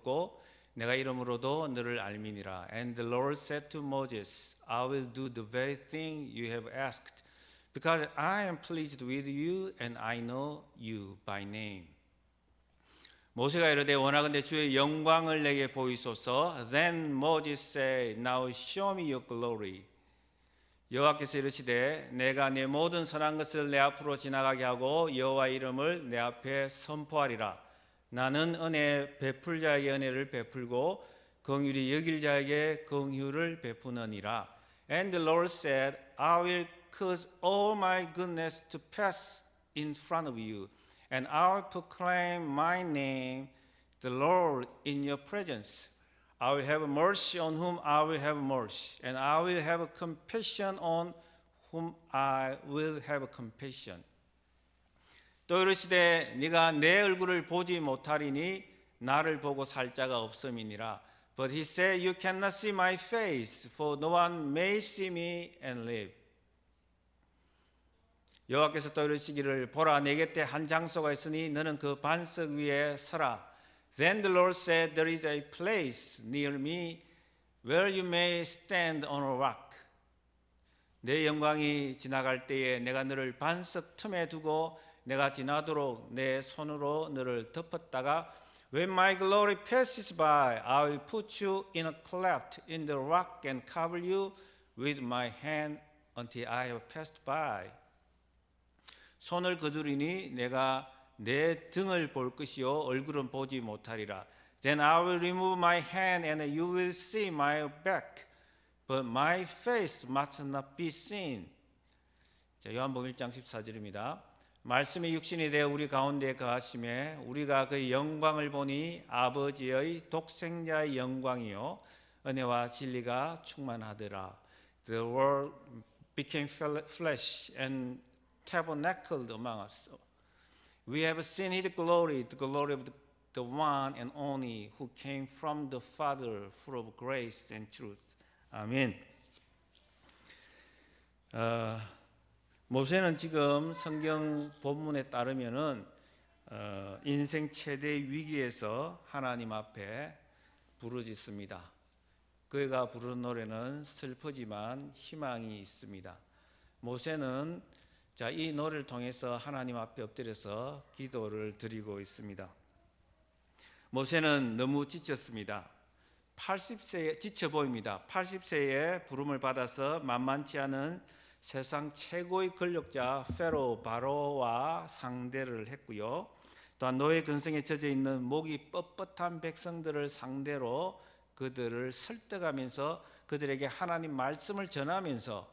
얻고 내가 이름으로도 너를 알미니라. And the Lord said to Moses, I will do the very thing you have asked, because I am pleased with you and I know you by name. 모세가 이르되 원하건대 주의 영광을 내게 보이소서. Then Moses said, Now show me your glory. 여호와께서 이르시되 내가 내 모든 선한 것을 내 앞으로 지나가게 하고 여호와의 이름을 내 앞에 선포하리라. 나는 은혜 베풀 자에게 은혜를 베풀고 긍휼히 여길 자에게 긍휼을 베푸느니라. And the Lord said, I will cause all my goodness to pass in front of you, and I will proclaim my name, the Lord, in your presence. I will have mercy on whom I will have mercy, and I will have compassion on whom I will have compassion. 또 이르시되 네가 내 얼굴을 보지 못하리니 나를 보고 살 자가 없음이니라. But he said, You cannot see my face, for no one may see me and live. 여호와께서 또 이르시기를 보라 내 곁에 한 장소가 있으니 너는 그 반석 위에 서라. Then the Lord said, There is a place near me where you may stand on a rock. 내 영광이 지나갈 때에 내가 너를 반석 틈에 두고 내가 지나도록 내 손으로 너를 덮었다가 When my glory passes by, I will put you in a cleft in the rock and cover you with my hand until I have passed by. 손을 거두리니 내가 내 등을 볼 것이요 얼굴은 보지 못하리라. Then I will remove my hand and you will see my back, but my face must not be seen. 자, 요한복음 1장 14절입니다. 말씀이 육신이 되어 우리 가운데 거하심에 우리가 그의 영광을 보니 아버지의 독생자의 영광이요 은혜와 진리가 충만하더라. The word became flesh and tabernacled among us. We have seen his glory, the glory of the one and only who came from the Father, full of grace and truth. 아멘. 모세는 지금 성경 본문에 따르면은 인생 최대 위기에서 하나님 앞에 부르짖습니다. 그가 부르는 노래는 슬프지만 희망이 있습니다. 모세는 이 노래를 통해서 하나님 앞에 엎드려서 기도를 드리고 있습니다. 모세는 너무 지쳤습니다. 80세에 지쳐 보입니다. 80세에 부름을 받아서 만만치 않은 세상 최고의 권력자 페로 바로와 상대를 했고요. 또한 노예 근성에 젖어 있는 목이 뻣뻣한 백성들을 상대로 그들을 설득하면서 그들에게 하나님 말씀을 전하면서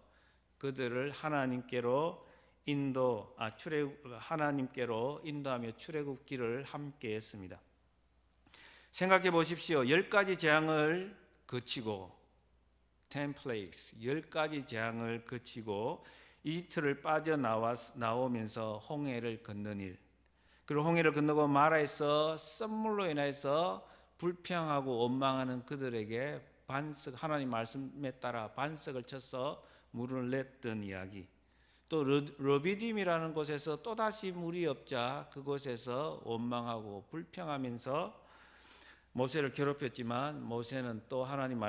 그들을 하나님께로 하나님께로 인도하며 출애굽기를 함께 했습니다. 생각해 보십시오. 10가지 재앙을 거치고 10 plagues, 10가지 재앙을 거치고 이집트를 빠져나오면서 홍해를 건넌 일, 그리고 홍해를 건너고 마라에서 썸물로 인해서 불평하고 원망하는 그들에게 하나님 말씀에 따라 반석을 쳐서 물을 냈던 이야기, 또 르비딤이라는 곳에서 또다시 물이 없자 그곳에서 원망하고 불평하면서 모세를 괴롭혔지만 모세는 또 하나님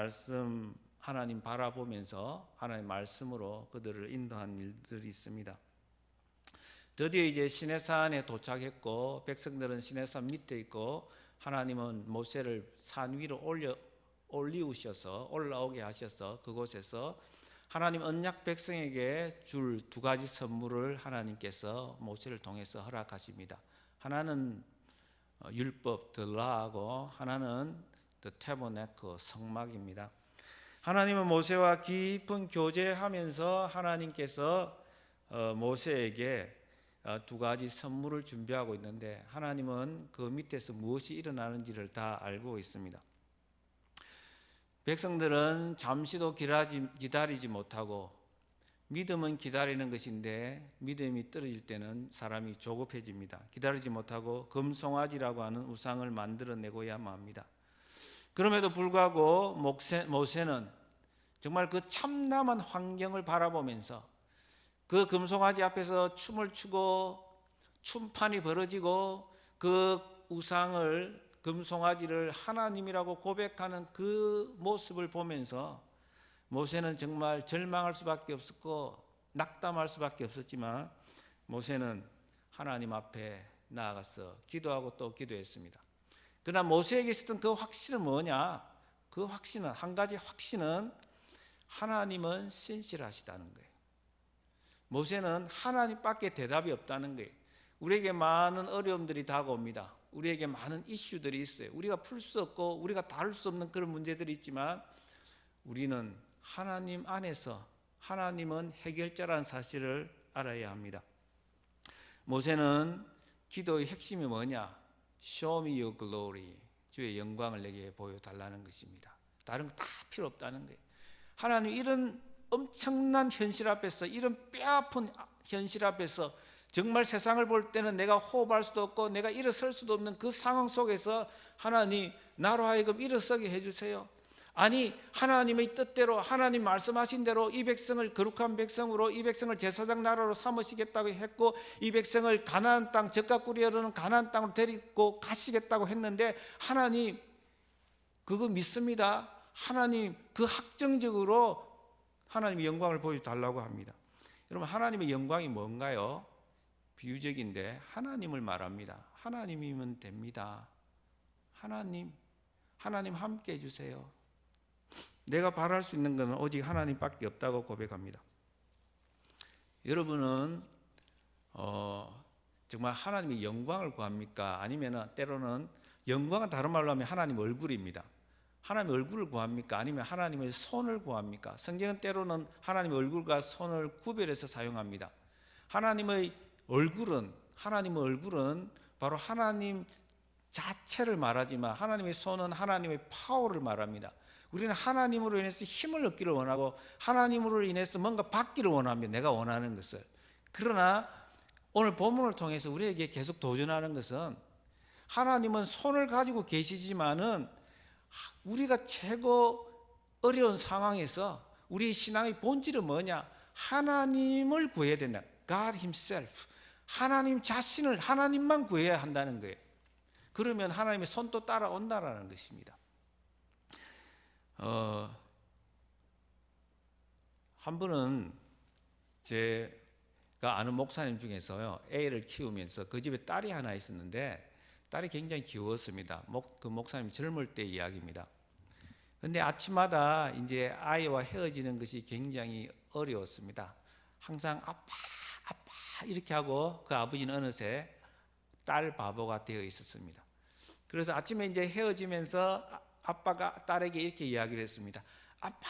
바라보면서 하나님 말씀으로 그들을 인도한 일들이 있습니다. 드디어 이제 시내산에 도착했고 백성들은 시내산 밑에 있고 하나님은 모세를 산 위로 올라오게 하셔서 그곳에서 하나님 언약 백성에게 줄 2가지 선물을 하나님께서 모세를 통해서 허락하십니다. 하나는 율법 들라하고 하나는 the tabernacle 성막입니다. 하나님은 모세와 깊은 교제하면서 하나님께서 모세에게 2가지 선물을 준비하고 있는데 하나님은 그 밑에서 무엇이 일어나는지를 다 알고 있습니다. 백성들은 잠시도 기다리지 못하고 믿음은 기다리는 것인데 믿음이 떨어질 때는 사람이 조급해집니다. 기다리지 못하고 금송아지라고 하는 우상을 만들어내고야만 합니다. 그럼에도 불구하고 모세는 정말 그 참담한 환경을 바라보면서 그 금송아지 앞에서 춤을 추고 춤판이 벌어지고 그 우상을 금송아지를 하나님이라고 고백하는 그 모습을 보면서 모세는 정말 절망할 수밖에 없었고 낙담할 수밖에 없었지만 모세는 하나님 앞에 나아가서 기도하고 또 기도했습니다. 그러나 모세에게 있었던 그 확신은 뭐냐? 그 확신은, 한 가지 확신은 하나님은 신실하시다는 거예요. 모세는 하나님밖에 대답이 없다는 거예요. 우리에게 많은 어려움들이 다가옵니다. 우리에게 많은 이슈들이 있어요. 우리가 풀 수 없고 우리가 다룰 수 없는 그런 문제들이 있지만 우리는 하나님 안에서 하나님은 해결자라는 사실을 알아야 합니다. 모세는 기도의 핵심이 뭐냐? Show me your glory. 주의 영광을 내게 보여달라는 것입니다. 다른 거 다 필요 없다는 거예요. 하나님 이런 엄청난 현실 앞에서, 이런 뼈아픈 현실 앞에서 정말 세상을 볼 때는 내가 호흡할 수도 없고 내가 일어설 수도 없는 그 상황 속에서 하나님 나로 하여금 일어서게 해주세요. 아니 하나님의 뜻대로 하나님 말씀하신 대로 이 백성을 거룩한 백성으로, 이 백성을 제사장 나라로 삼으시겠다고 했고 이 백성을 가나안 땅, 젖과 꿀이 흐르는 가나안 땅으로 데리고 가시겠다고 했는데 하나님 그거 믿습니다. 하나님 그 확정적으로 하나님의 영광을 보여달라고 합니다. 여러분 하나님의 영광이 뭔가요? 비유적인데 하나님을 말합니다. 하나님이면 됩니다. 하나님 함께 해주세요. 내가 바랄 수 있는 것은 오직 하나님밖에 없다고 고백합니다. 여러분은 정말 하나님의 영광을 구합니까? 아니면 때로는 영광은 다른 말로 하면 하나님 얼굴입니다. 하나님 얼굴을 구합니까? 아니면 하나님의 손을 구합니까? 성경은 때로는 하나님의 얼굴과 손을 구별해서 사용합니다. 하나님의 얼굴은 바로 하나님 자체를 말하지만 하나님의 손은 하나님의 파워를 말합니다. 우리는 하나님으로 인해서 힘을 얻기를 원하고 하나님으로 인해서 뭔가 받기를 원합니다. 내가 원하는 것을. 그러나 오늘 본문을 통해서 우리에게 계속 도전하는 것은 하나님은 손을 가지고 계시지만은 우리가 최고 어려운 상황에서 우리 신앙의 본질은 뭐냐? 하나님을 구해야 된다. God Himself. 하나님 자신을, 하나님만 구해야 한다는 거예요. 그러면 하나님의 손도 따라온다라는 것입니다. 한 분은 제가 아는 목사님 중에서요, 애를 키우면서 그 집에 딸이 하나 있었는데 딸이 굉장히 귀여웠습니다. 그 목사님 젊을 때 이야기입니다. 근데 아침마다 이제 아이와 헤어지는 것이 굉장히 어려웠습니다. 항상 아빠 이렇게 하고 그 아버지는 어느새 딸 바보가 되어 있었습니다. 그래서 아침에 이제 헤어지면서 아빠가 딸에게 이렇게 이야기를 했습니다. 아빠,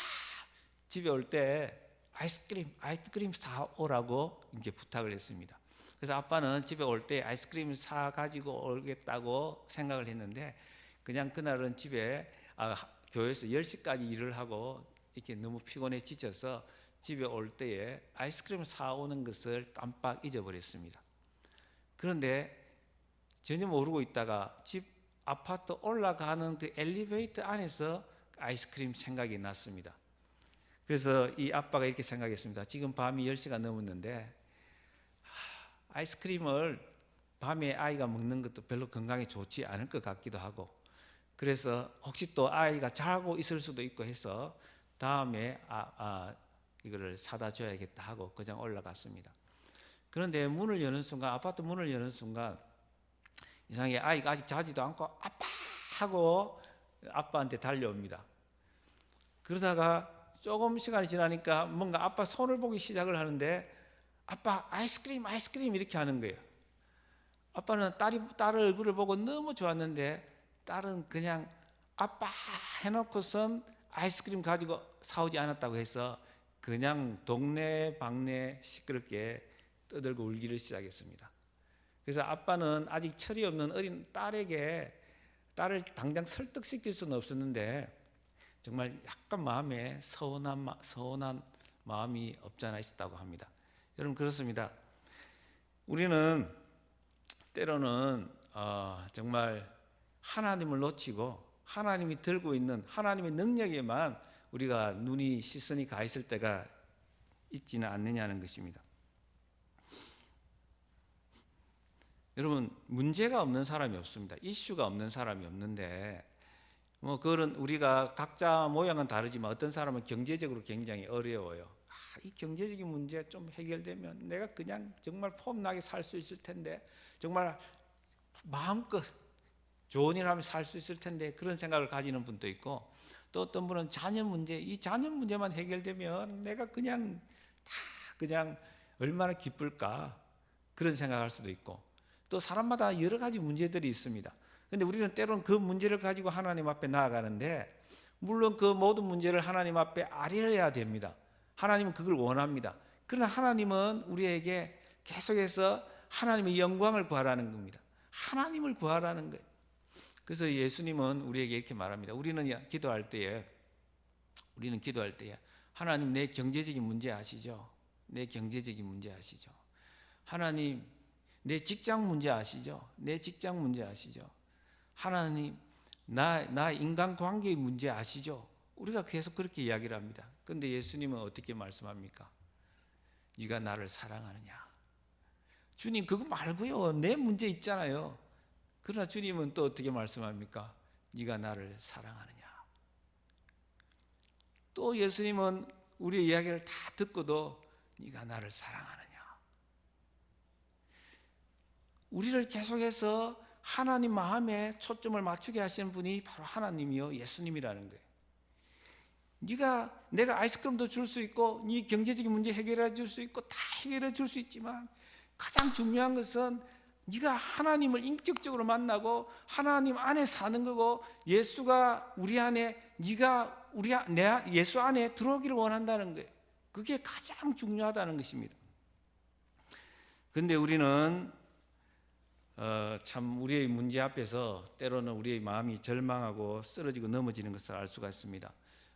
집에 올 때 아이스크림 사오라고 이제 부탁을 했습니다. 그래서 아빠는 집에 올 때 아이스크림 사 가지고 오겠다고 생각을 했는데 그냥 그날은 집에 교회에서 10시까지 일을 하고 이렇게 너무 피곤해 지쳐서 집에 올 때에 아이스크림을 사오는 것을 깜빡 잊어버렸습니다. 그런데 전혀 모르고 있다가 집 아파트 올라가는 그 엘리베이터 안에서 아이스크림 생각이 났습니다. 그래서 이 아빠가 이렇게 생각했습니다. 지금 밤이 10시가 넘었는데 아이스크림을 밤에 아이가 먹는 것도 별로 건강에 좋지 않을 것 같기도 하고 그래서 혹시 또 아이가 자고 있을 수도 있고 해서 다음에 이거를 사다 줘야겠다 하고 그냥 올라갔습니다. 그런데 문을 여는 순간, 아파트 문을 여는 순간 이상하게 아이가 아직 자지도 않고 아빠 하고 아빠한테 달려옵니다. 그러다가 조금 시간이 지나니까 뭔가 아빠 손을 보기 시작을 하는데 아빠 아이스크림 이렇게 하는 거예요. 아빠는 딸의 얼굴을 보고 너무 좋았는데 딸은 그냥 아빠 해놓고선 아이스크림 가지고 사오지 않았다고 해서 그냥 동네 방네 시끄럽게 떠들고 울기를 시작했습니다. 그래서 아빠는 아직 철이 없는 어린 딸을 당장 설득시킬 수는 없었는데 정말 약간 마음에 서운한 마음이 없잖아 있었다고 합니다. 여러분 그렇습니다. 우리는 때로는 정말 하나님을 놓치고 하나님이 들고 있는 하나님의 능력에만 우리가 눈이 시선이 가 있을 때가 있지는 않느냐는 것입니다. 여러분, 문제가 없는 사람이 없습니다. 이슈가 없는 사람이 없는데, 그거는 우리가 각자 모양은 다르지만 어떤 사람은 경제적으로 굉장히 어려워요. 이 경제적인 문제 좀 해결되면 내가 그냥 정말 폼나게 살 수 있을 텐데, 정말 마음껏 좋은 일 하면 살 수 있을 텐데, 그런 생각을 가지는 분도 있고, 또 어떤 분은 자녀 문제, 이 자녀 문제만 해결되면 내가 그냥 얼마나 기쁠까, 그런 생각할 수도 있고, 또 사람마다 여러 가지 문제들이 있습니다. 근데 우리는 때로는 그 문제를 가지고 하나님 앞에 나아가는데, 물론 그 모든 문제를 하나님 앞에 아뢰어야 됩니다. 하나님은 그걸 원합니다. 그러나 하나님은 우리에게 계속해서 하나님의 영광을 구하라는 겁니다. 하나님을 구하라는 거예요. 그래서 예수님은 우리에게 이렇게 말합니다. 우리는 기도할 때에 하나님, 내 경제적인 문제 아시죠? 내 경제적인 문제 아시죠? 하나님, 내 직장 문제 아시죠? 내 직장 문제 아시죠? 하나님, 나 인간관계의 문제 아시죠? 우리가 계속 그렇게 이야기를 합니다. 그런데 예수님은 어떻게 말씀합니까? 네가 나를 사랑하느냐? 주님, 그거 말고요, 내 문제 있잖아요. 그러나 주님은 또 어떻게 말씀합니까? 네가 나를 사랑하느냐? 또 예수님은 우리의 이야기를 다 듣고도 네가 나를 사랑하느냐? 우리를 계속해서 하나님 마음에 초점을 맞추게 하시는 분이 바로 하나님이요, 예수님이라는 거예요. 내가 아이스크림도 줄 수 있고, 네 경제적인 문제 해결해 줄 수 있고, 다 해결해 줄 수 있지만, 가장 중요한 것은 네가 하나님을 인격적으로 만나고 하나님 안에 사는 거고, 예수가 우리 안에, 예수 안에 들어오기를 원한다는 거예요. 그게 가장 중요하다는 것입니다. 그런데 우리는 참 우리의 문제 앞에서 때로는 우리의 마음이 절망하고 쓰러지고 넘어지는 것을 알 수가 있습니다.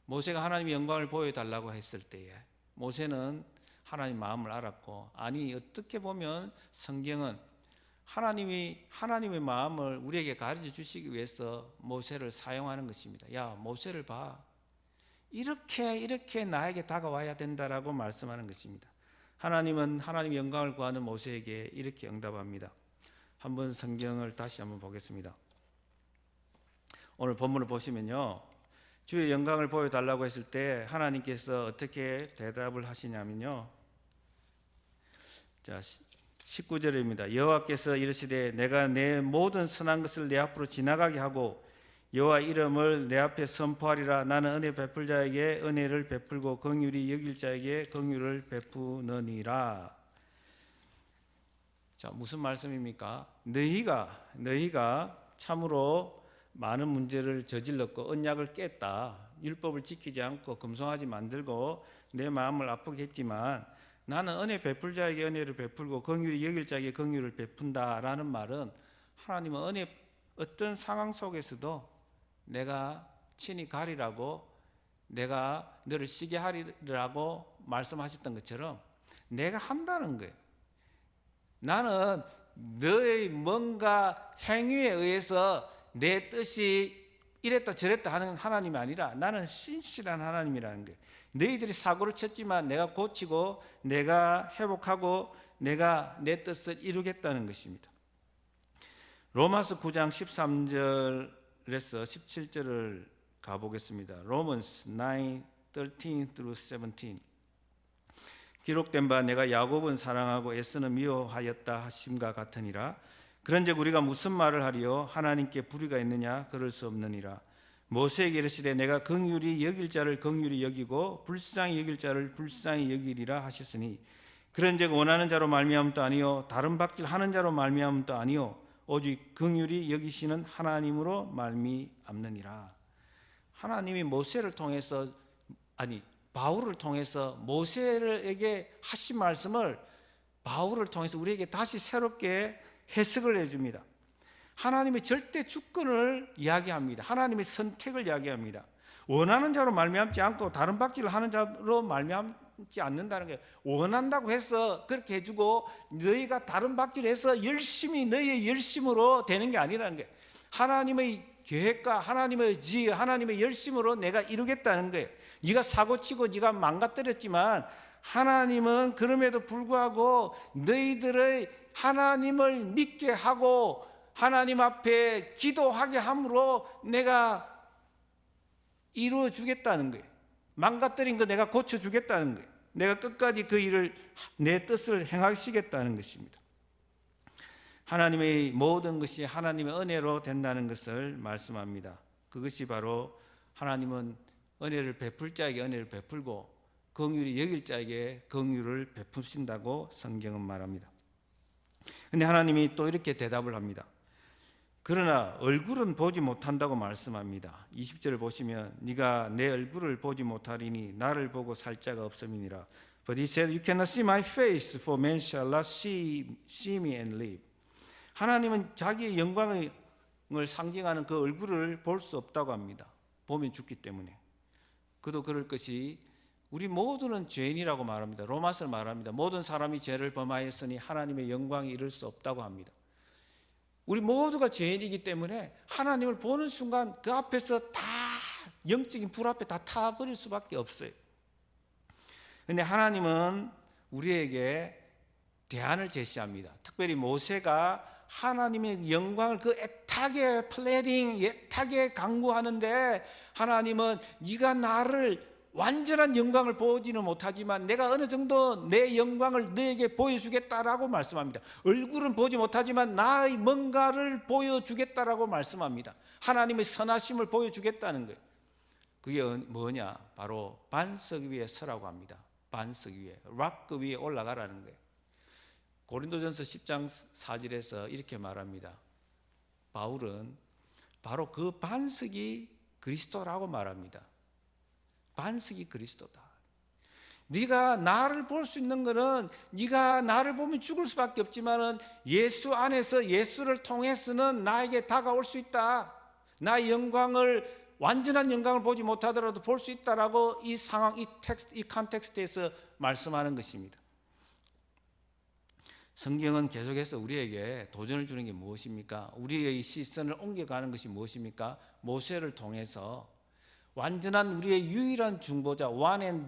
모세가 하나님의 영광을 보여달라고 했을 때에 모세는 하나님 마음을 알았고, 아니 어떻게 보면 성경은 하나님의 마음을 우리에게 가르쳐 주시기 위해서 모세를 사용하는 것입니다. 야, 모세를 봐. 이렇게 나에게 다가와야 된다라고 말씀하는 것입니다. 하나님은 하나님의 영광을 구하는 모세에게 이렇게 응답합니다. 한번 성경을 다시 한번 보겠습니다. 오늘 본문을 보시면요, 주의 영광을 보여달라고 했을 때 하나님께서 어떻게 대답을 하시냐면요, 자 19절입니다. 여호와께서 이르시되 내가 내 모든 선한 것을 내 앞으로 지나가게 하고 여호와 이름을 내 앞에 선포하리라. 나는 은혜 베풀 자에게 은혜를 베풀고 긍휼히 여길 자에게 긍휼을 베푸느니라. 자, 무슨 말씀입니까? 너희가 참으로 많은 문제를 저질렀고 언약을 깼다. 율법을 지키지 않고 금송아지 만들고 내 마음을 아프게 했지만 나는 은혜 베풀 자에게 은혜를 베풀고 긍휼히 여길 자에게 긍휼을 베푼다라는 말은, 하나님은 어떤 상황 속에서도 내가 친히 가리라고, 내가 너를 쉬게 하리라고 말씀하셨던 것처럼 내가 한다는 거예요. 나는 너의 뭔가 행위에 의해서 내 뜻이 이랬다 저랬다 하는 하나님이 아니라 나는 신실한 하나님이라는 거예요. 너희들이 사고를 쳤지만 내가 고치고 내가 회복하고 내가 내 뜻을 이루겠다는 것입니다. 로마서 9장 13절에서 17절을 가보겠습니다. Romans 9:13-17 기록된 바 내가 야곱은 사랑하고 에서는 미워하였다 하심과 같으니라. 그런즉 우리가 무슨 말을 하리요? 하나님께 불의가 있느냐? 그럴 수 없느니라. 모세에게 이르시되 내가 긍휼히 여길 자를 긍휼히 여기고 불쌍히 여길 자를 불쌍히 여기리라 하셨으니, 그런즉 원하는 자로 말미암음도 아니요 다른 박질하는 자로 말미암음도 아니요 오직 긍휼히 여기시는 하나님으로 말미암느니라. 하나님이 바울을 통해서 모세에게 하신 말씀을 바울을 통해서 우리에게 다시 새롭게 해석을 해줍니다. 하나님의 절대 주권을 이야기합니다. 하나님의 선택을 이야기합니다. 원하는 자로 말미암지 않고 다른 박질을 하는 자로 말미암지 않는다는 거예요. 원한다고 해서 그렇게 해주고 너희가 다른 박질해서 열심히 너희의 열심으로 되는 게 아니라는 거예요. 하나님의 계획과 하나님의 지혜, 하나님의 열심으로 내가 이루겠다는 거예요. 네가 사고치고 네가 망가뜨렸지만 하나님은 그럼에도 불구하고 너희들의 하나님을 믿게 하고 하나님 앞에 기도하게 함으로 내가 이루어 주겠다는 거예요. 망가뜨린 거 내가 고쳐주겠다는 거예요. 내가 끝까지 그 일을, 내 뜻을 행하시겠다는 것입니다. 하나님의 모든 것이 하나님의 은혜로 된다는 것을 말씀합니다. 그것이 바로 하나님은 은혜를 베풀 자에게 은혜를 베풀고 긍휼히 여길 자에게 긍휼을 베푸신다고 성경은 말합니다. 그런데 하나님이 또 이렇게 대답을 합니다. 그러나 얼굴은 보지 못한다고 말씀합니다. 20절을 보시면 네가 내 얼굴을 보지 못하리니 나를 보고 살 자가 없음이니라. But he said, You cannot see my face, for man shall not see me and live. 하나님은 자기의 영광을 상징하는 그 얼굴을 볼 수 없다고 합니다. 보면 죽기 때문에. 그도 그럴 것이 우리 모두는 죄인이라고 말합니다. 로마서를 말합니다. 모든 사람이 죄를 범하였으니 하나님의 영광이 이룰 수 없다고 합니다. 우리 모두가 죄인이기 때문에 하나님을 보는 순간 그 앞에서 다 영적인 불 앞에 다 타버릴 수밖에 없어요. 그런데 하나님은 우리에게 대안을 제시합니다. 특별히 모세가 하나님의 영광을 그 애타게 플래닝, 애타게 강구하는데 하나님은 네가 나를 완전한 영광을 보지는 못하지만 내가 어느 정도 내 영광을 너에게 보여주겠다라고 말씀합니다. 얼굴은 보지 못하지만 나의 뭔가를 보여주겠다라고 말씀합니다. 하나님의 선하심을 보여주겠다는 거예요. 그게 뭐냐? 바로 반석 위에 서라고 합니다. 반석 위에, 락 위에 올라가라는 거예요. 고린도전서 10장 4절에서 이렇게 말합니다. 바울은 바로 그 반석이 그리스도라고 말합니다. 반석이 그리스도다. 네가 나를 볼 수 있는 것은 네가 나를 보면 죽을 수밖에 없지만은 예수 안에서 예수를 통해서는 나에게 다가올 수 있다. 나의 영광을 완전한 영광을 보지 못하더라도 볼 수 있다라고 이 상황, 이 텍스트, 이 컨텍스트에서 말씀하는 것입니다. 성경은 계속해서 우리에게 도전을 주는 게 무엇입니까? 우리의 시선을 옮겨가는 것이 무엇입니까? 모세를 통해서 완전한 우리의 유일한 중보자, one and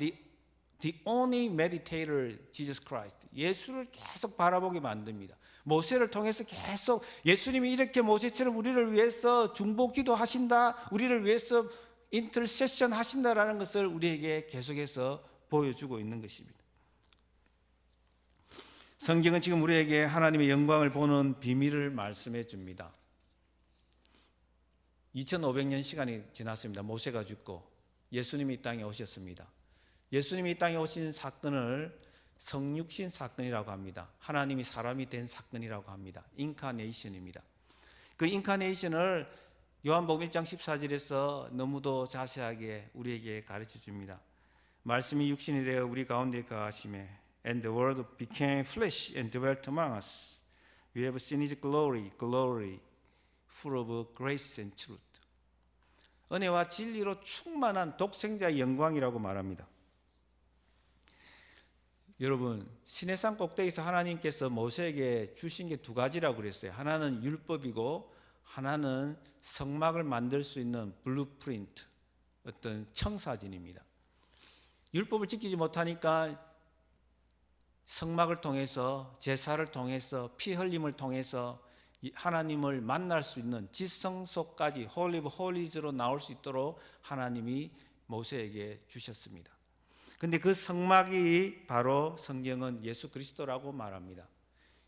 the only meditator, Jesus Christ, 예수를 계속 바라보게 만듭니다. 모세를 통해서 계속 예수님이 이렇게 모세처럼 우리를 위해서 중보 기도하신다, 우리를 위해서 인터세션 하신다라는 것을 우리에게 계속해서 보여주고 있는 것입니다. 성경은 지금 우리에게 하나님의 영광을 보는 비밀을 말씀해 줍니다. 2500년 시간이 지났습니다. 모세가 죽고 예수님이 이 땅에 오셨습니다. 예수님이 이 땅에 오신 사건을 성육신 사건이라고 합니다. 하나님이 사람이 된 사건이라고 합니다. 인카네이션입니다. 그 인카네이션을 요한복음 1장 14절에서 너무도 자세하게 우리에게 가르쳐 줍니다. 말씀이 육신이 되어 우리 가운데 거하시매 And the word became flesh and dwelt among us. We have seen his glory, glory full of grace and truth. 은혜와 진리로 충만한 독생자의 영광이라고 말합니다. 여러분, 시내산 꼭대기에서 하나님께서 모세에게 주신 게 두 가지라고 그랬어요. 하나는 율법이고 하나는 성막을 만들 수 있는 블루프린트, 어떤 청사진입니다. 율법을 지키지 못하니까 성막을 통해서, 제사를 통해서, 피 흘림을 통해서 하나님을 만날 수 있는 지성소까지 홀리 오브 홀리즈로 나올 수 있도록 하나님이 모세에게 주셨습니다. 그런데 그 성막이 바로 성경은 예수 그리스도라고 말합니다.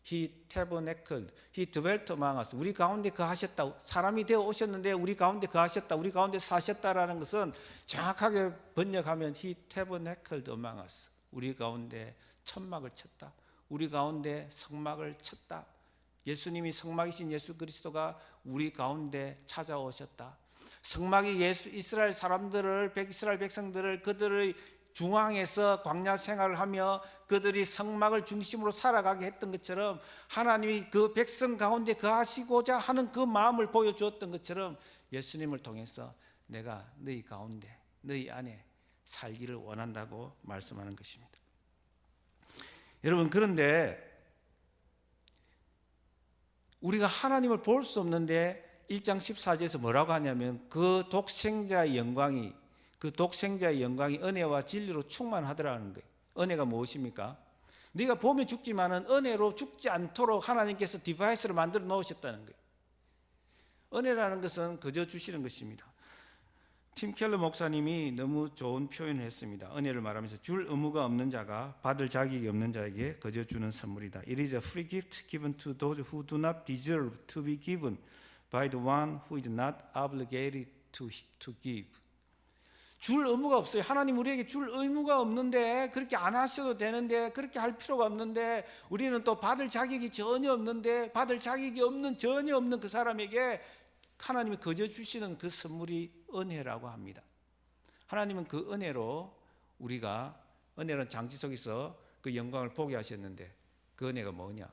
He tabernacled, He dwelt among us. 우리 가운데 거하셨다. 사람이 되어 오셨는데 우리 가운데 거하셨다. 우리 가운데 사셨다라는 것은 정확하게 번역하면 He tabernacled among us. 우리 가운데 천막을 쳤다. 우리 가운데 성막을 쳤다. 예수님이 성막이신 예수 그리스도가 우리 가운데 찾아오셨다. 성막이 이스라엘 사람들을, 이스라엘 백성들을 그들의 중앙에서 광야 생활을 하며 그들이 성막을 중심으로 살아가게 했던 것처럼 하나님이 그 백성 가운데 거하시고자 하는 그 마음을 보여주었던 것처럼 예수님을 통해서 내가 너희 가운데, 너희 안에 살기를 원한다고 말씀하는 것입니다. 여러분, 그런데 우리가 하나님을 볼 수 없는데 1장 14절에서 뭐라고 하냐면 그 독생자의 영광이 은혜와 진리로 충만하더라는 거예요. 은혜가 무엇입니까? 네가 보면 죽지만은 은혜로 죽지 않도록 하나님께서 디바이스를 만들어 놓으셨다는 거예요. 은혜라는 것은 그저 주시는 것입니다. 팀 켈러 목사님이 너무 좋은 표현을 했습니다. 은혜를 말하면서 줄 의무가 없는 자가 받을 자격이 없는 자에게 그저 주는 선물이다. It is a free gift given to those who do not deserve to be given by the one who is not obligated to give. 줄 의무가 없어요. 하나님 우리에게 줄 의무가 없는데, 그렇게 안 하셔도 되는데, 그렇게 할 필요가 없는데, 우리는 또 받을 자격이 전혀 없는데, 받을 자격이 전혀 없는 그 사람에게 하나님이 거저 주시는 그 선물이 은혜라고 합니다. 하나님은 그 은혜로 우리가, 은혜는 장치 속에서 그 영광을 보게 하셨는데, 그 은혜가 뭐냐?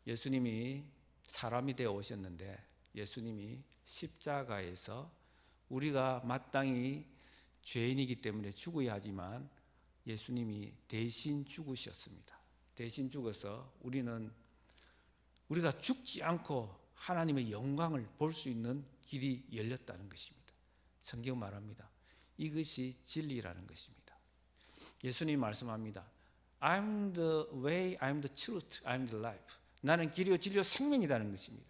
예수님이 사람이 되어 오셨는데, 예수님이 십자가에서 우리가 마땅히 죄인이기 때문에 죽어야 하지만 예수님이 대신 죽으셨습니다. 대신 죽어서 우리가 죽지 않고 하나님의 영광을 볼 수 있는 길이 열렸다는 것입니다. 성경 말합니다. 이것이 진리라는 것입니다. 예수님 말씀합니다. I'm the way, I'm the truth, I'm the life. 나는 길이요 진리요 생명이라는 것입니다.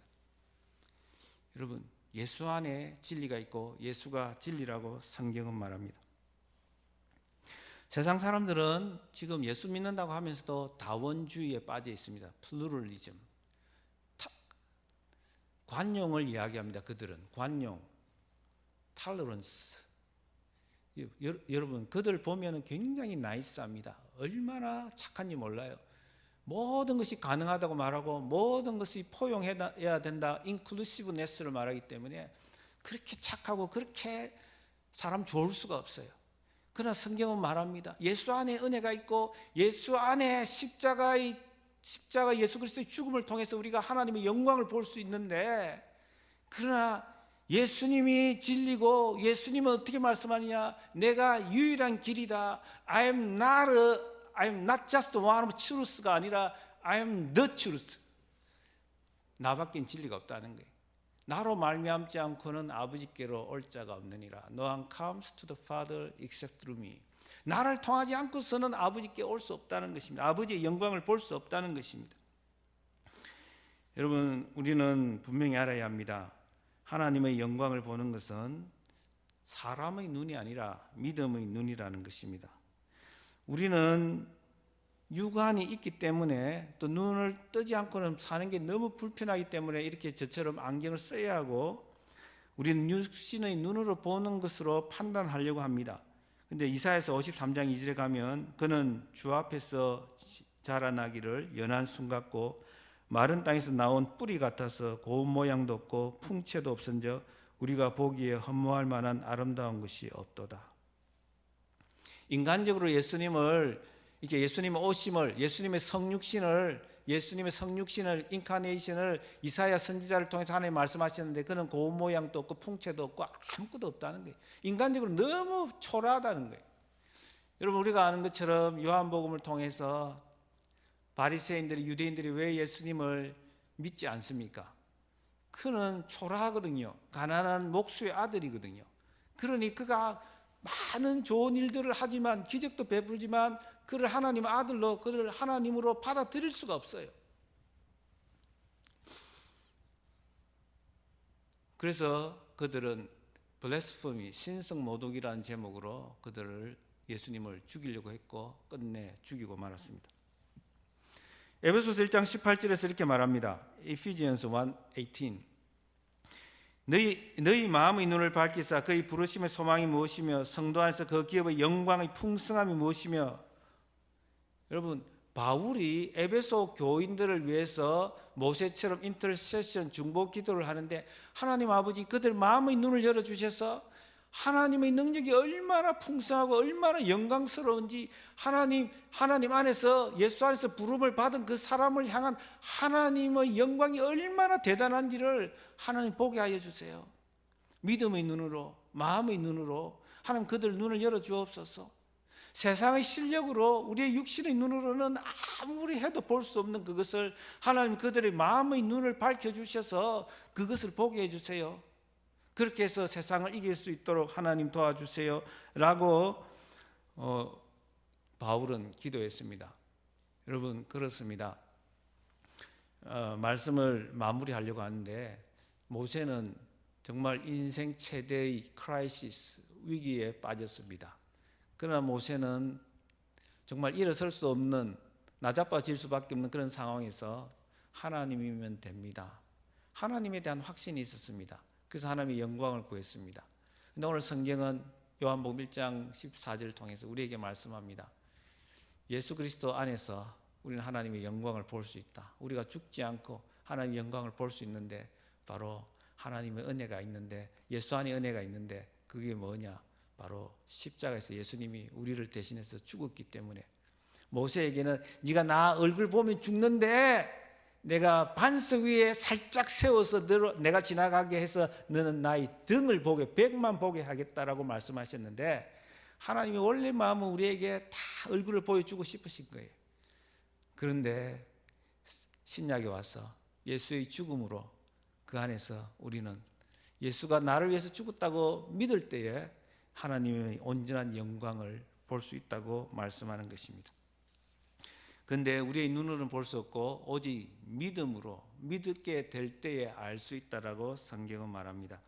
여러분, 예수 안에 진리가 있고 예수가 진리라고 성경은 말합니다. 세상 사람들은 지금 예수 믿는다고 하면서도 다원주의에 빠져 있습니다. 플루럴리즘, 관용을 이야기합니다. 그들은 관용, 톨러런스. 여러분, 그들 보면 굉장히 나이스합니다. 얼마나 착한지 몰라요. 모든 것이 가능하다고 말하고 모든 것이 포용해야 된다, 인클루시브네스를 말하기 때문에 그렇게 착하고 그렇게 사람 좋을 수가 없어요. 그러나 성경은 말합니다. 예수 안에 은혜가 있고 예수 안에 십자가 예수 그리스도의 죽음을 통해서 우리가 하나님의 영광을 볼 수 있는데, 그러나 예수님이 진리고 예수님은 어떻게 말씀하느냐? 내가 유일한 길이다. I am not just one of truth가 아니라 I am the truth. 나밖엔 진리가 없다는 거예요. 나로 말미암지 않고는 아버지께로 올 자가 없느니라. No one comes to the Father except through me. 나를 통하지 않고서는 아버지께 올 수 없다는 것입니다. 아버지의 영광을 볼 수 없다는 것입니다. 여러분, 우리는 분명히 알아야 합니다. 하나님의 영광을 보는 것은 사람의 눈이 아니라 믿음의 눈이라는 것입니다. 우리는 육안이 있기 때문에 또 눈을 뜨지 않고는 사는 게 너무 불편하기 때문에 이렇게 저처럼 안경을 써야 하고, 우리는 육신의 눈으로 보는 것으로 판단하려고 합니다. 근데 이사야서 53장 2절에 가면 그는 주 앞에서 자라나기를 연한 순 같고 마른 땅에서 나온 뿌리 같아서 고운 모양도 없고 풍채도 없은즉 우리가 보기에 허무할 만한 아름다운 것이 없도다. 인간적으로 예수님의 오심을, 예수님의 성육신을 인카네이션을 이사야 선지자를 통해서 하나님 말씀하셨는데, 그는 고운 모양도 없고 풍채도 없고 아무것도 없다는 거예요. 인간적으로 너무 초라하다는 거예요. 여러분, 우리가 아는 것처럼 요한복음을 통해서 바리새인들이, 유대인들이 왜 예수님을 믿지 않습니까? 그는 초라하거든요. 가난한 목수의 아들이거든요. 그러니 그가 많은 좋은 일들을 하지만, 기적도 베풀지만 그를 하나님 아들로, 그를 하나님으로 받아들일 수가 없어요. 그래서 그들은 블레스포미, 신성 모독이라는 제목으로 예수님을 죽이려고 했고 끝내 죽이고 말았습니다. 에베소서 1장 18절에서 이렇게 말합니다. Ephesians 1:18. 너희 마음의 눈을 밝히사 그의 부르심의 소망이 무엇이며 성도 안에서 그 기업의 영광의 풍성함이 무엇이며. 여러분, 바울이 에베소 교인들을 위해서 모세처럼 인터세션, 중보 기도를 하는데, 하나님 아버지 그들 마음의 눈을 열어주셔서 하나님의 능력이 얼마나 풍성하고 얼마나 영광스러운지, 하나님 안에서, 예수 안에서 부름을 받은 그 사람을 향한 하나님의 영광이 얼마나 대단한지를 하나님 보게 하여 주세요. 믿음의 눈으로, 마음의 눈으로 하나님 그들 눈을 열어 주옵소서. 세상의 실력으로, 우리의 육신의 눈으로는 아무리 해도 볼 수 없는 그것을 하나님 그들의 마음의 눈을 밝혀주셔서 그것을 보게 해주세요. 그렇게 해서 세상을 이길 수 있도록 하나님 도와주세요 라고 바울은 기도했습니다. 여러분 그렇습니다. 말씀을 마무리하려고 하는데 모세는 정말 인생 최대의 크라이시스 위기에 빠졌습니다. 그러나 모세는 정말 일어설 수 없는 나자빠질 수밖에 없는 그런 상황에서 하나님이면 됩니다. 하나님에 대한 확신이 있었습니다. 그래서 하나님의 영광을 구했습니다. 근데 오늘 성경은 요한복음 1장 14절을 통해서 우리에게 말씀합니다. 예수 그리스도 안에서 우리는 하나님의 영광을 볼 수 있다. 우리가 죽지 않고 하나님의 영광을 볼 수 있는데 바로 하나님의 은혜가 있는데, 예수 안에 은혜가 있는데 그게 뭐냐? 바로 십자가에서 예수님이 우리를 대신해서 죽었기 때문에. 모세에게는 네가 나 얼굴 보면 죽는데 내가 반석 위에 살짝 세워서 내가 지나가게 해서 너는 나의 등을 보게, 100만 보게 하겠다라고 말씀하셨는데, 하나님이 원래 마음은 우리에게 다 얼굴을 보여주고 싶으신 거예요. 그런데 신약에 와서 예수의 죽음으로 그 안에서 우리는 예수가 나를 위해서 죽었다고 믿을 때에 하나님의 온전한 영광을 볼 수 있다고 말씀하는 것입니다. 그런데 우리의 눈으로는 볼 수 없고 오직 믿음으로 믿게 될 때에 알 수 있다라고 성경은 말합니다.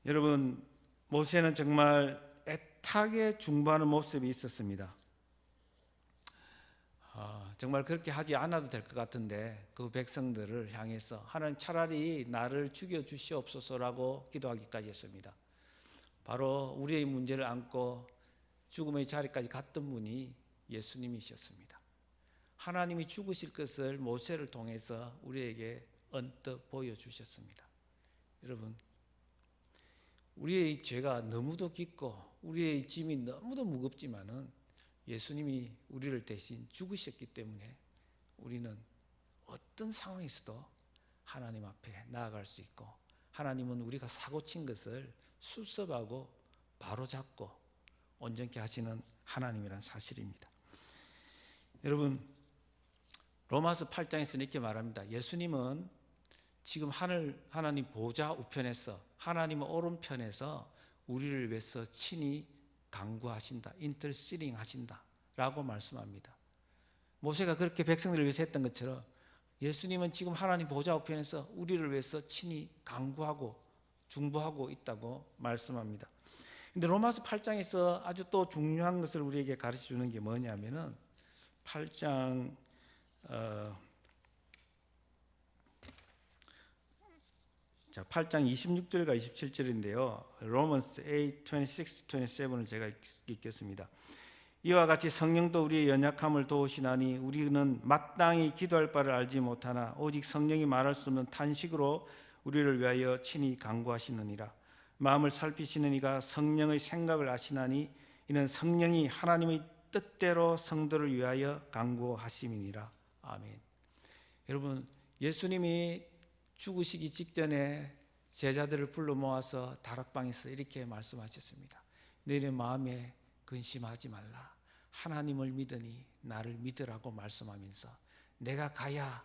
여러분, 모세는 정말 애타게 중보하는 모습이 있었습니다. 정말 그렇게 하지 않아도 될 것 같은데 그 백성들을 향해서 하나님 차라리 나를 죽여주시옵소서라고 기도하기까지 했습니다. 바로 우리의 문제를 안고 죽음의 자리까지 갔던 분이 예수님이셨습니다. 하나님이 죽으실 것을 모세를 통해서 우리에게 언뜻 보여주셨습니다. 여러분, 우리의 죄가 너무도 깊고 우리의 짐이 너무도 무겁지만은 예수님이 우리를 대신 죽으셨기 때문에 우리는 어떤 상황에서도 하나님 앞에 나아갈 수 있고, 하나님은 우리가 사고친 것을 수습하고 바로잡고 온전케 하시는 하나님이란 사실입니다. 여러분, 로마서 8장에서 이렇게 말합니다. 예수님은 지금 하나님 보좌 우편에서, 하나님 오른편에서 우리를 위해서 친히 간구하신다, 인터시딩 하신다 라고 말씀합니다. 모세가 그렇게 백성들을 위해서 했던 것처럼 예수님은 지금 하나님 보좌 우편에서 우리를 위해서 친히 간구하고 중보하고 있다고 말씀합니다. 근데 로마서 8장에서 아주 또 중요한 것을 우리에게 가르쳐 주는 게 뭐냐면은 8장 8장 26절과 27절인데요. Romans 8, 26, 27을 제가 읽겠습니다. 이와 같이 성령도 우리의 연약함을 도우시나니 우리는 마땅히 기도할 바를 알지 못하나 오직 성령이 말할 수 없는 탄식으로 우리를 위하여 친히 간구하시느니라. 마음을 살피시는 이가 성령의 생각을 아시나니 이는 성령이 하나님의 뜻대로 성도를 위하여 간구하심이니라. 아멘. 여러분, 예수님이 죽으시기 직전에 제자들을 불러 모아서 다락방에서 이렇게 말씀하셨습니다. 너희는 마음에 근심하지 말라. 하나님을 믿으니 나를 믿으라고 말씀하면서 내가 가야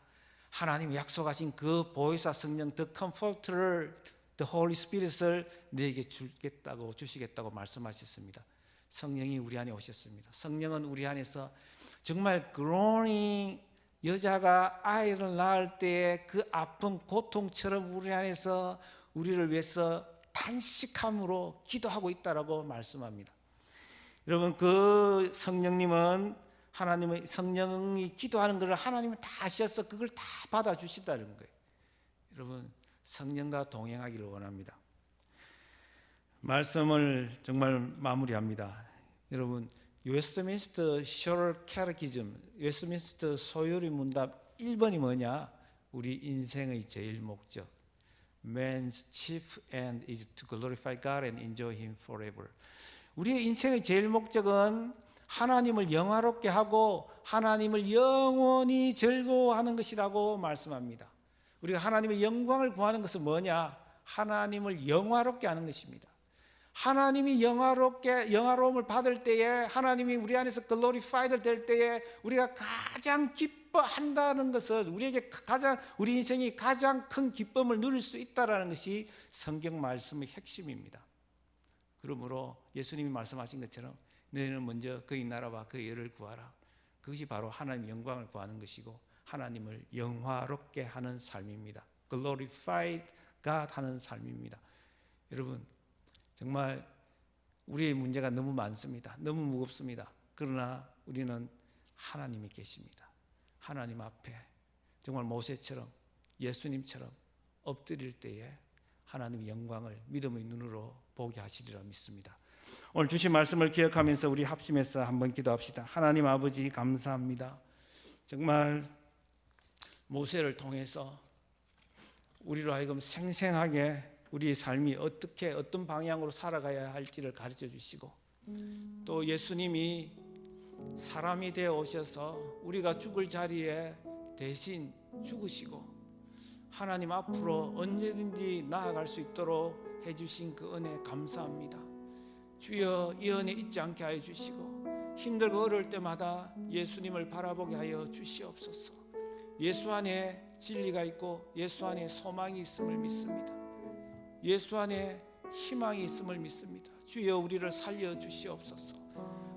하나님이 약속하신 그 보혜사 성령 The Comforter, The Holy Spirit을 너에게 주시겠다고 말씀하셨습니다. 성령이 우리 안에 오셨습니다. 성령은 우리 안에서 정말 groaning, 여자가 아이를 낳을 때의 그 아픈 고통처럼 우리 안에서 우리를 위해서 탄식함으로 기도하고 있다라고 말씀합니다. 여러분, 그 성령님은 하나님의 성령이 기도하는 것을 하나님은 다 아셔서 그걸 다 받아주신다는 거예요. 여러분, 성령과 동행하기를 원합니다. 말씀을 정말 마무리합니다. 여러분, 웨스트민스터 셔럴 캐티키즘, 웨스트민스터 소요리 문답 1번이 뭐냐? 우리 인생의 제일 목적, Man's chief end is to glorify God and enjoy Him forever. 우리의 인생의 제일 목적은 하나님을 영화롭게 하고 하나님을 영원히 즐거워하는 것이라고 말씀합니다. 우리가 하나님의 영광을 구하는 것은 뭐냐? 하나님을 영화롭게 하는 것입니다. 하나님이 영화로움을 받을 때에, 하나님이 우리 안에서 글로리파이드 될 때에 우리가 가장 기뻐한다는 것은, 우리 인생이 가장 큰 기쁨을 누릴 수 있다는 것이 성경 말씀의 핵심입니다. 그러므로 예수님이 말씀하신 것처럼 너희는 먼저 그의 나라와 그의 의를 구하라. 그것이 바로 하나님의 영광을 구하는 것이고 하나님을 영화롭게 하는 삶입니다. Glorified God 하는 삶입니다. 여러분, 정말 우리의 문제가 너무 많습니다. 너무 무겁습니다. 그러나 우리는 하나님이 계십니다. 하나님 앞에 정말 모세처럼 예수님처럼 엎드릴 때에 하나님의 영광을 믿음의 눈으로 보게 하시리라 믿습니다. 오늘 주신 말씀을 기억하면서 우리 합심해서 한번 기도합시다. 하나님 아버지 감사합니다. 정말 모세를 통해서 우리로 하여금 생생하게 우리의 삶이 어떻게 어떤 방향으로 살아가야 할지를 가르쳐 주시고 또 예수님이 사람이 되어 오셔서 우리가 죽을 자리에 대신 죽으시고 하나님 앞으로 언제든지 나아갈 수 있도록 해주신 그 은혜 감사합니다. 주여 이 은혜 잊지 않게 하여 주시고 힘들고 어려울 때마다 예수님을 바라보게 하여 주시옵소서. 예수 안에 진리가 있고 예수 안에 소망이 있음을 믿습니다. 예수 안에 희망이 있음을 믿습니다. 주여 우리를 살려 주시옵소서.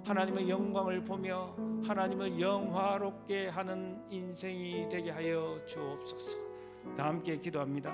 하나님의 영광을 보며 하나님을 영화롭게 하는 인생이 되게 하여 주옵소서. 다 함께 기도합니다.